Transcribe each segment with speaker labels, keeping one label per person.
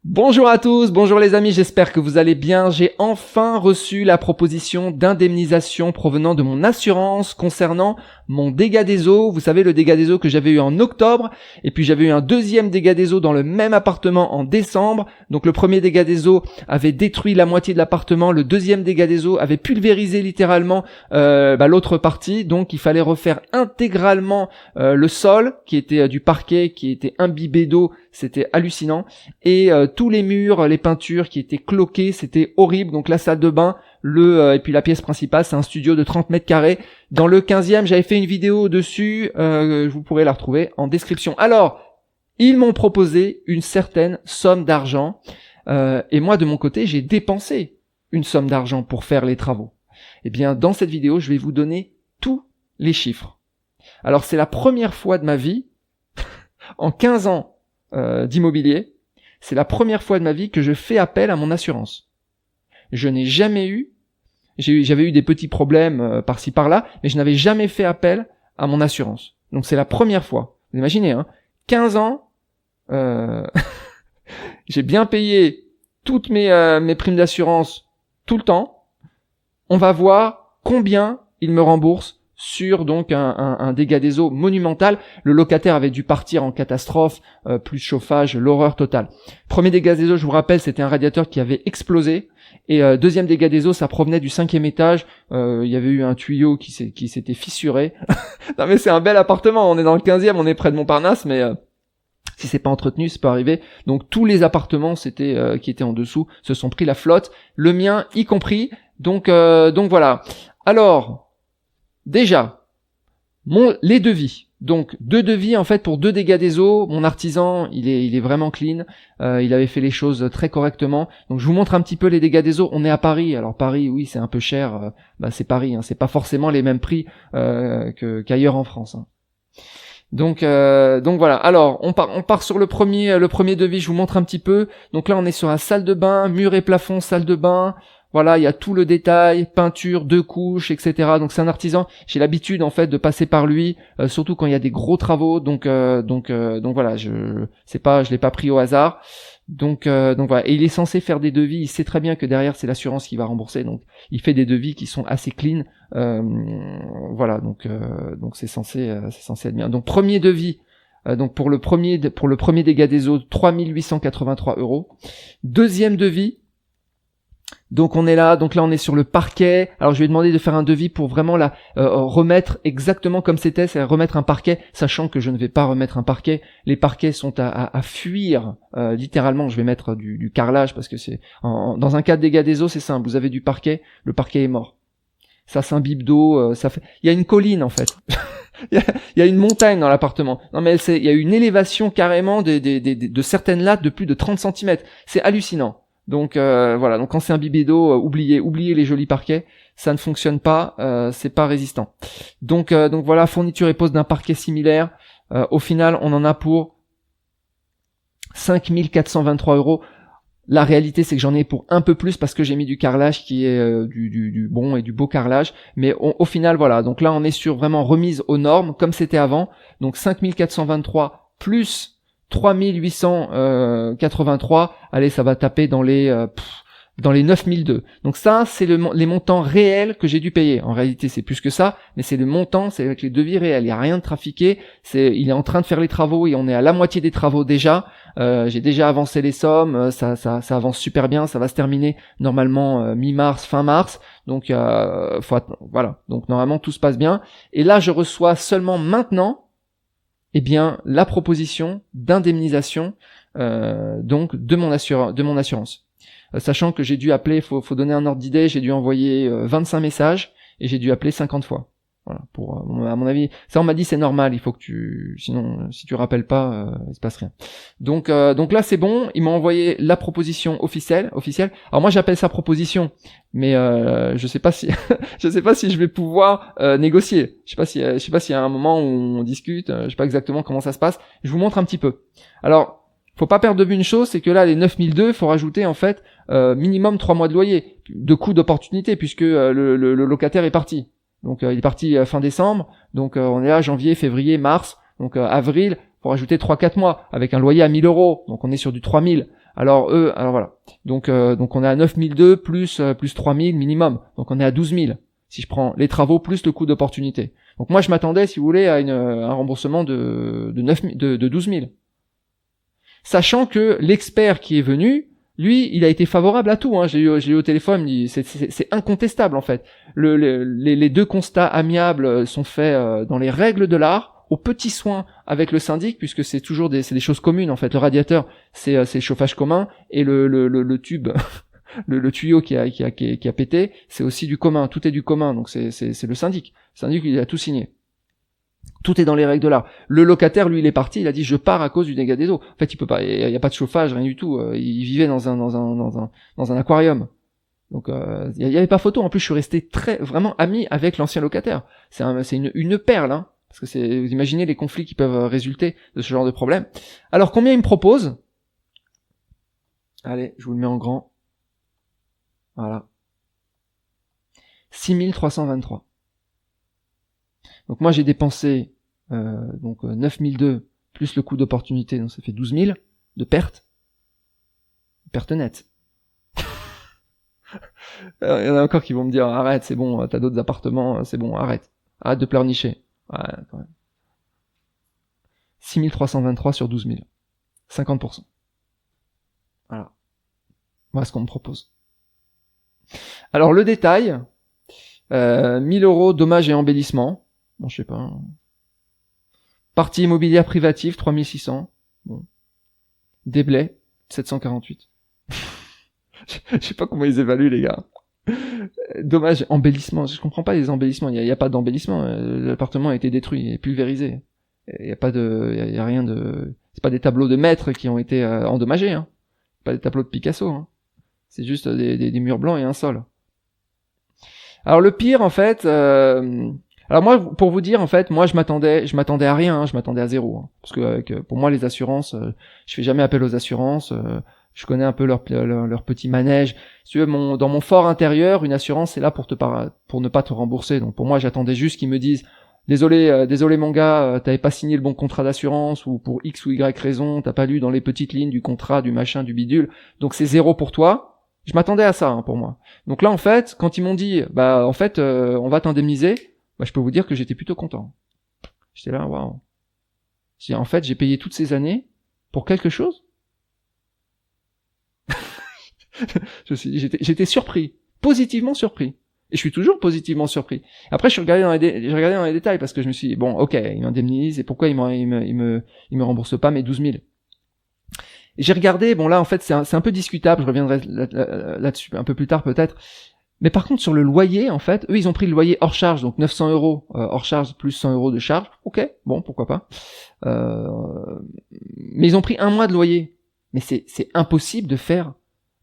Speaker 1: Bonjour à tous, bonjour les amis, j'espère que vous allez bien. J'ai enfin reçu la proposition d'indemnisation provenant de mon assurance concernant mon dégât des eaux. Vous savez, le dégât des eaux que j'avais eu en octobre, et puis j'avais eu un deuxième dégât des eaux dans le même appartement en décembre. Donc le premier dégât des eaux avait détruit la moitié de l'appartement, le deuxième dégât des eaux avait pulvérisé littéralement l'autre partie. Donc il fallait refaire intégralement le sol qui était du parquet, qui était imbibé d'eau, c'était hallucinant. Et tous les murs, les peintures qui étaient cloquées, c'était horrible. Donc la salle de bain, et puis la pièce principale, c'est un studio de 30 mètres carrés. Dans le 15e, j'avais fait une vidéo dessus, vous pourrez la retrouver en description. Alors, ils m'ont proposé une certaine somme d'argent, et moi de mon côté, j'ai dépensé une somme d'argent pour faire les travaux. Eh bien, dans cette vidéo, je vais vous donner tous les chiffres. Alors, c'est la première fois de ma vie, en 15 ans d'immobilier, c'est la première fois de ma vie que je fais appel à mon assurance. Je n'ai jamais eu, j'avais eu des petits problèmes par-ci par-là, mais je n'avais jamais fait appel à mon assurance. Donc c'est la première fois. Vous imaginez, 15 ans, j'ai bien payé toutes mes primes d'assurance tout le temps. On va voir combien ils me remboursent sur donc un dégât des eaux monumental. Le locataire avait dû partir en catastrophe, plus de chauffage, l'horreur totale. Premier dégât des eaux, je vous rappelle, c'était un radiateur qui avait explosé. Et deuxième dégât des eaux, ça provenait du 5e étage. Il y avait eu un tuyau qui s'était fissuré. Non mais c'est un bel appartement, on est dans le 15e, on est près de Montparnasse, mais si c'est pas entretenu, ça peut arriver. Donc tous les appartements qui étaient en dessous se sont pris la flotte, le mien y compris. Donc voilà. Alors, déjà, les devis. Donc 2 devis en fait pour 2 dégâts des eaux. Mon artisan, il est vraiment clean. Il avait fait les choses très correctement. Donc je vous montre un petit peu les dégâts des eaux. On est à Paris. Alors Paris, oui, c'est un peu cher. C'est Paris. C'est pas forcément les mêmes prix qu'ailleurs en France. Donc voilà. Alors on part sur le premier devis. Je vous montre un petit peu. Donc là on est sur la salle de bain, mur et plafond, salle de bain. Voilà, il y a tout le détail, peinture, 2 couches, etc. Donc c'est un artisan. J'ai l'habitude en fait de passer par lui, surtout quand il y a des gros travaux. Donc voilà, je l'ai pas pris au hasard. Donc voilà. Et il est censé faire des devis. Il sait très bien que derrière c'est l'assurance qui va rembourser. Donc il fait des devis qui sont assez clean. Voilà. Donc c'est censé être bien. Donc premier devis. Donc pour le premier dégât des eaux, 3 883 €. Deuxième devis. Donc on est là, on est sur le parquet. Alors je lui ai demandé de faire un devis pour vraiment remettre exactement comme c'était, c'est remettre un parquet, sachant que je ne vais pas remettre un parquet. Les parquets sont à fuir, littéralement. Je vais mettre du carrelage parce que c'est dans un cas de dégâts des eaux, c'est simple. Vous avez du parquet, le parquet est mort. Ça s'imbibe d'eau, il y a une colline en fait. Il y a une montagne dans l'appartement. Non mais il y a une élévation carrément de certaines lattes de plus de 30 cm. C'est hallucinant. Donc voilà, donc quand c'est imbibé d'eau, oubliez les jolis parquets, ça ne fonctionne pas, c'est pas résistant. Donc voilà, fourniture et pose d'un parquet similaire. Au final, on en a pour 5 423 €. La réalité, c'est que j'en ai pour un peu plus parce que j'ai mis du carrelage qui est du bon et du beau carrelage. Mais au final, voilà. Donc là, on est sur vraiment remise aux normes comme c'était avant. Donc 5 423 plus 3883, allez, ça va taper dans les 9002. Donc ça, c'est les montants réels que j'ai dû payer. En réalité, c'est plus que ça, mais c'est le montant, c'est avec les devis réels. Il y a rien de trafiqué. Il est en train de faire les travaux et on est à la moitié des travaux déjà. J'ai déjà avancé les sommes, ça avance super bien. Ça va se terminer normalement mi-mars, fin mars. Donc voilà. Donc normalement tout se passe bien. Et là, je reçois seulement maintenant la proposition d'indemnisation donc de mon assurance. Sachant que j'ai dû appeler, faut donner un ordre d'idée, j'ai dû envoyer 25 messages et j'ai dû appeler 50 fois. Voilà, à mon avis, ça on m'a dit c'est normal, il faut que sinon si tu rappelles pas, il se passe rien. Donc là c'est bon, ils m'ont envoyé la proposition officielle. Alors moi j'appelle ça proposition, mais je sais pas si je vais pouvoir négocier. Je sais pas s'il y a un moment où on discute, je sais pas exactement comment ça se passe. Je vous montre un petit peu. Alors faut pas perdre de vue une chose, c'est que là les 9002, faut rajouter en fait minimum 3 mois de loyer, de coût d'opportunité puisque le locataire est parti. Donc il est parti fin décembre, donc on est là janvier, février, mars, donc avril, faut rajouter 3-4 mois avec un loyer à 1000 €, donc on est sur du 3000. Alors voilà. Donc on est à 9002 plus 3000 minimum. Donc on est à 12000. Si je prends les travaux plus le coût d'opportunité. Donc moi je m'attendais, si vous voulez, à un remboursement de 12 000. Sachant que l'expert qui est venu, lui, il a été favorable à tout. Hein. J'ai eu au téléphone, c'est incontestable en fait. Les deux constats amiables sont faits dans les règles de l'art, aux petits soins avec le syndic, puisque c'est toujours des choses communes en fait. Le radiateur, c'est le chauffage commun, et le tube, le tuyau qui a pété, c'est aussi du commun. Tout est du commun, donc c'est le syndic. Le syndic, il a tout signé. Tout est dans les règles de l'art. Le locataire, lui, il est parti, il a dit je pars à cause du dégât des eaux. En fait, il peut pas, il y a pas de chauffage, rien du tout. Il vivait dans un aquarium. Donc il y avait pas photo. En plus, je suis resté vraiment ami avec l'ancien locataire. C'est une perle, hein, parce que vous imaginez les conflits qui peuvent résulter de ce genre de problème. Alors combien il me propose? Allez, je vous le mets en grand. Voilà. 6323. Donc moi j'ai dépensé 9002 plus le coût d'opportunité, donc ça fait 12 000 de perte nette. Il y en a encore qui vont me dire arrête, c'est bon, t'as d'autres appartements, c'est bon, arrête de pleurnicher. Ouais, quand même. 6323 sur 12 000, 50%. Voilà ce qu'on me propose. Alors le détail, 1000 euros dommages et embellissements. Bon, je sais pas. Partie immobilière privative, 3600. Bon. Déblai, 748. Je sais pas comment ils évaluent, les gars. Dommage, embellissement. Je comprends pas les embellissements. Il y a pas d'embellissement. L'appartement a été détruit, il est pulvérisé. Il y a rien de, c'est pas des tableaux de maître qui ont été endommagés, hein. Pas des tableaux de Picasso, hein. C'est juste des murs blancs et un sol. Alors le pire, en fait, alors moi, pour vous dire, en fait, moi je m'attendais à rien, hein, je m'attendais à zéro, hein, parce que pour moi les assurances, je fais jamais appel aux assurances, je connais un peu leur petit manège. Si tu veux, dans mon fort intérieur, une assurance c'est là pour ne pas te rembourser. Donc pour moi, j'attendais juste qu'ils me disent désolé mon gars, t'avais pas signé le bon contrat d'assurance, ou pour X ou Y raison, t'as pas lu dans les petites lignes du contrat, du machin, du bidule, donc c'est zéro pour toi. Je m'attendais à ça, hein, pour moi. Donc là, en fait, quand ils m'ont dit, en fait, on va t'indemniser, je peux vous dire que j'étais plutôt content. J'étais là, waouh. En fait, j'ai payé toutes ces années pour quelque chose. J'étais surpris, positivement surpris. Et je suis toujours positivement surpris. Après, j'ai regardé dans les détails parce que je me suis dit, bon, ok, il m'indemnise, et pourquoi il me rembourse pas mes 12 000? Et j'ai regardé, bon là, en fait, c'est un peu discutable, je reviendrai là-dessus un peu plus tard peut-être. Mais par contre, sur le loyer, en fait, eux, ils ont pris le loyer hors charge, donc 900 euros hors charge plus 100 euros de charge. Ok, bon, pourquoi pas. Mais ils ont pris 1 mois de loyer. Mais c'est impossible de faire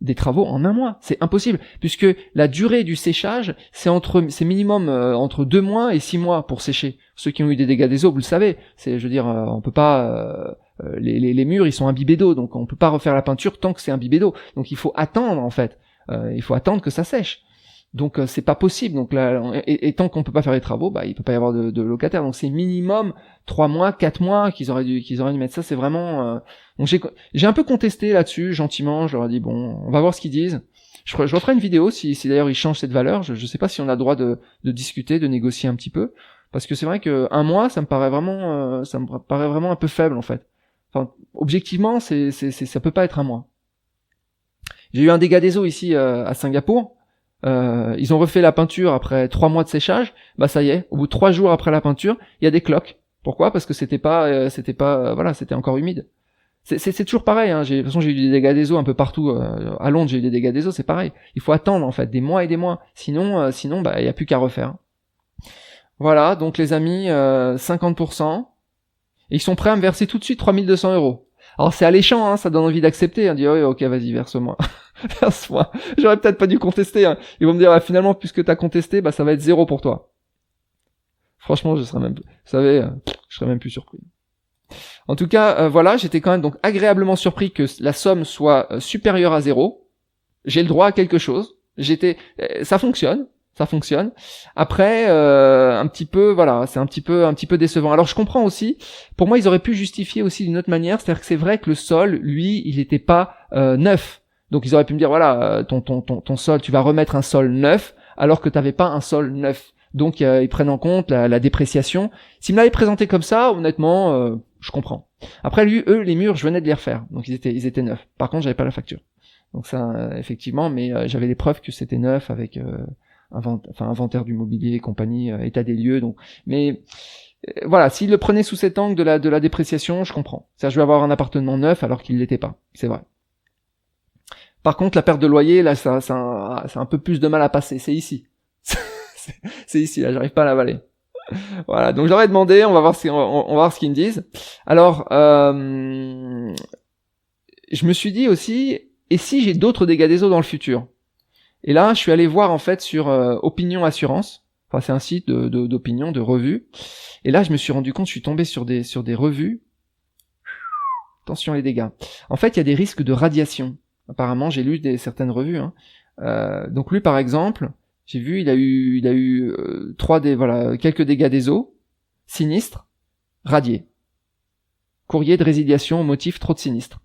Speaker 1: des travaux en 1 mois. C'est impossible, puisque la durée du séchage, c'est minimum entre 2 mois et 6 mois pour sécher. Ceux qui ont eu des dégâts des eaux, vous le savez. Je veux dire, on peut pas. Les murs, ils sont imbibés d'eau, donc on peut pas refaire la peinture tant que c'est imbibé d'eau. Donc il faut attendre, en fait. Il faut attendre que ça sèche. Donc c'est pas possible. Donc là, et tant qu'on peut pas faire les travaux, il peut pas y avoir de locataire. Donc c'est minimum 3 mois, 4 mois qu'ils auraient dû mettre ça. C'est vraiment. Donc j'ai un peu contesté là-dessus, gentiment. Je leur ai dit bon, on va voir ce qu'ils disent. Je referai une vidéo si d'ailleurs ils changent cette valeur. Je sais pas si on a le droit de discuter, de négocier un petit peu, parce que c'est vrai que 1 mois, ça me paraît vraiment un peu faible en fait. Enfin, objectivement, ça peut pas être 1 mois. J'ai eu un dégât des eaux ici à Singapour. Ils ont refait la peinture après 3 mois de séchage. Ça y est, au bout de 3 jours après la peinture, il y a des cloques. Pourquoi? Parce que c'était encore humide. C'est toujours pareil, hein. De toute façon, j'ai eu des dégâts des eaux un peu partout. À Londres, j'ai eu des dégâts des eaux, c'est pareil. Il faut attendre, en fait, des mois et des mois. Sinon, il y a plus qu'à refaire. Voilà, donc les amis, 50%. Et ils sont prêts à me verser tout de suite 3200 euros. Alors c'est alléchant, hein, ça donne envie d'accepter, hein, dire oui, ok, vas-y, verse-moi. Verse-moi. J'aurais peut-être pas dû contester, hein. Ils vont me dire, finalement, puisque t'as contesté, ça va être 0 pour toi. Franchement, je serais même plus surpris. En tout cas, voilà, j'étais quand même donc agréablement surpris que la somme soit supérieure à 0. J'ai le droit à quelque chose. Ça fonctionne. ça fonctionne. Après, un petit peu, voilà, c'est un petit peu décevant. Alors je comprends aussi. Pour moi, ils auraient pu justifier aussi d'une autre manière, c'est-à-dire que c'est vrai que le sol, lui, il n'était pas neuf. Donc ils auraient pu me dire, voilà, ton sol, tu vas remettre un sol neuf, alors que t'avais pas un sol neuf. Donc ils prennent en compte la dépréciation. S'ils me l'avaient présenté comme ça, honnêtement, je comprends. Après, eux, les murs, je venais de les refaire, donc ils étaient neufs. Par contre, j'avais pas la facture. Donc ça, effectivement, mais j'avais les preuves que c'était neuf avec inventaire du mobilier et compagnie, état des lieux. Donc, mais voilà, s'il le prenait sous cet angle de la dépréciation, je comprends. C'est-à-dire, je vais avoir un appartement neuf alors qu'il l'était pas. C'est vrai. Par contre, la perte de loyer, là, ça c'est un peu plus de mal à passer. C'est ici. C'est ici, là, j'arrive pas à l'avaler. Voilà, donc j'aurais demandé, on va voir on va voir ce qu'ils me disent. Alors, je me suis dit aussi, et si j'ai d'autres dégâts des eaux dans le futur? Et là, je suis allé voir en fait sur Opinion Assurance. Enfin, c'est un site d'opinion, de revue. Et là, je me suis rendu compte, je suis tombé sur des revues. Attention les dégâts. En fait, il y a des risques de radiation. Apparemment, j'ai lu certaines revues. Hein. Donc lui, par exemple, j'ai vu, il a eu quelques dégâts des eaux, sinistres, radiés. Courrier de résiliation au motif trop de sinistres.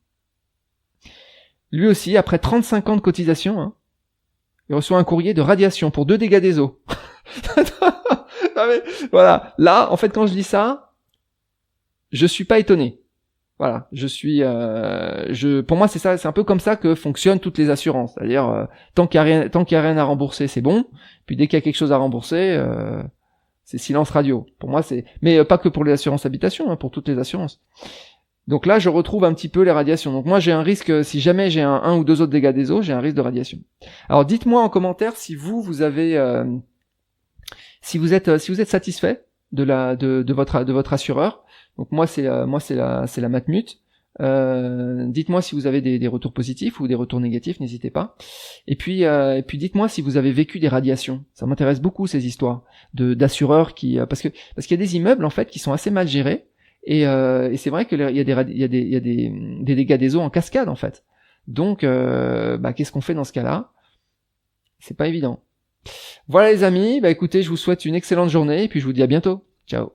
Speaker 1: Lui aussi, après 35 ans de cotisation, hein, il reçoit un courrier de radiation pour 2 dégâts des eaux. Non mais, voilà. Là, en fait, quand je lis ça, je suis pas étonné. Voilà. Pour moi, c'est ça, c'est un peu comme ça que fonctionnent toutes les assurances. C'est-à-dire, tant qu'il y a rien à rembourser, c'est bon. Puis dès qu'il y a quelque chose à rembourser, c'est silence radio. Pour moi, mais pas que pour les assurances habitation, hein, pour toutes les assurances. Donc là, je retrouve un petit peu les radiations. Donc moi, j'ai un risque, si jamais j'ai un ou deux autres dégâts des eaux, j'ai un risque de radiation. Alors dites-moi en commentaire si vous avez, si vous êtes satisfait de votre assureur. Donc moi, c'est la Matmut. Dites-moi si vous avez des retours positifs ou des retours négatifs, n'hésitez pas. Et puis dites-moi si vous avez vécu des radiations. Ça m'intéresse beaucoup ces histoires d'assureurs parce qu'il y a des immeubles en fait qui sont assez mal gérés. Et c'est vrai qu'il y a des dégâts des eaux en cascade en fait. Donc qu'est-ce qu'on fait dans ce cas-là? C'est pas évident. Voilà les amis, écoutez, je vous souhaite une excellente journée et puis je vous dis à bientôt. Ciao.